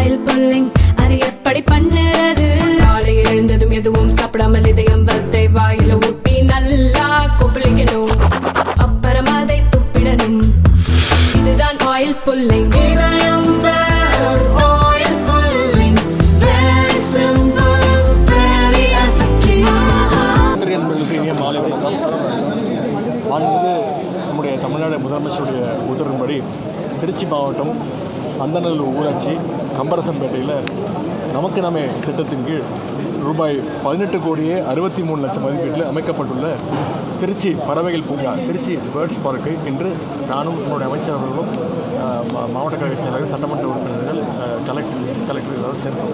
Oil pulling அது எப்படி பண்ணுறது? காலையில் எழுந்ததும் எதுவும் சாப்பிடாமல் இதயம் வளத்தை வாயில ஊத்தி நல்லா கொப்பளிக்கணும், அப்புறம் அதை துப்பிடணும். இதுதான் ஆயில் புல்லிங். மாலை வணக்கம். மாண்புமிகு நம்முடைய தமிழ்நாடு முதலமைச்சருடைய உத்தரவின்படி திருச்சி மாவட்டம் அந்தநல்லூர் ஊராட்சி கம்பரசம்பேட்டையில் நமக்கு நாமே திட்டத்தின் கீழ் ரூபாய் 18,63,00,000 மதிப்பீட்டில் அமைக்கப்பட்டுள்ள திருச்சி பறவைகள் பூங்கா, திருச்சி பேர்ட்ஸ் பார்க்கை இன்று நானும் என்னுடைய அமைச்சர்களும் மாவட்ட கழக செயலாளர்கள், சட்டமன்ற உறுப்பினர்கள், கலெக்டர், டிஸ்ட்ரிக்ட் கலெக்டர் எல்லாரும் சேர்ந்து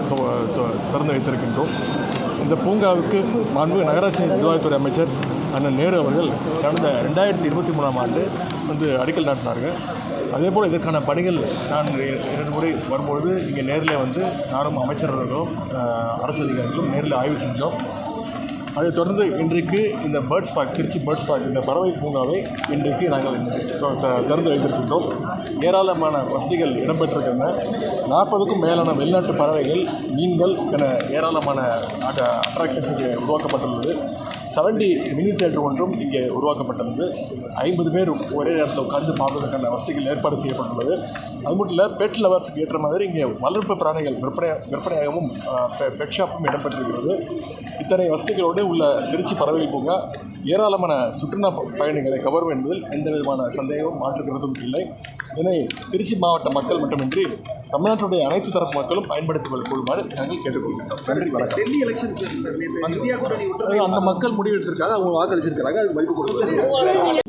திறந்து வைத்திருக்கின்றோம். இந்த பூங்காவுக்கு மாண்புமிகு நகராட்சி நிர்வாகத்துறை அமைச்சர் அண்ணன் நேரு அவர்கள் கடந்த 2023ஆம் ஆண்டு அடிக்கல் நாட்டினார்கள். அதேபோல் இதற்கான பணிகள் நான் 2 முறை வரும்பொழுது இங்கே நேரில் நானும் அமைச்சர்களும் அரசு அதிகாரிகளும் நேரில் ஆய்வு செஞ்சோம். அதைத் தொடர்ந்து இன்றைக்கு இந்த birds park, Trichy birds park, இந்த பறவை பூங்காவை இன்றைக்கு நாங்கள் திறந்து வைத்திருக்கின்றோம். ஏராளமான வசதிகள் இடம்பெற்றிருக்கின்றன. 40க்கும் மேலான வெளிநாட்டு பறவைகள், மீன்கள் என ஏராளமான அட்ராக்ஷன்ஸ் இங்கே உருவாக்கப்பட்டுள்ளது. 70 மினி தியேட்டர் ஒன்றும் இங்கே உருவாக்கப்பட்டுள்ளது. 50 பேர் ஒரே நேரத்தில் உட்கார்ந்து பார்ப்பதற்கான வசதிகள் ஏற்பாடு செய்யப்பட்டுள்ளது. அது மட்டும் இல்லை, பெட் லவர்ஸுக்கு ஏற்ற மாதிரி இங்கே வளர்ப்பு பிராணிகள் விற்பனையாகவும் பெட் ஷாப்பும் இடம்பெற்றிருக்கிறது. இத்தனை வசதிகளோடு உள்ள திருச்சி பறவைகள் பூங்கா ஏராளமான சுற்றுலா பயணிகளை கவரும் என்பதில் எந்த விதமான சந்தேகமும் மாற்றுகிறதும் இல்லை. இதனை திருச்சி மாவட்ட மக்கள் மட்டுமின்றி தமிழ்நாட்டுடைய அனைத்து தரப்பு மக்களும் பயன்படுத்திக் கொள்ளுமாறு நாங்கள் கேட்டுக்கொள்கின்றோம். நன்றி, வணக்கம். டெல்லி எலெக்ஷன்ஸ் அந்த மக்கள் முடிவெடுத்திருக்காங்க, அவங்க வாக்களிச்சிருக்கிறாங்க, அது மதிப்பு கொடுக்குறாங்க.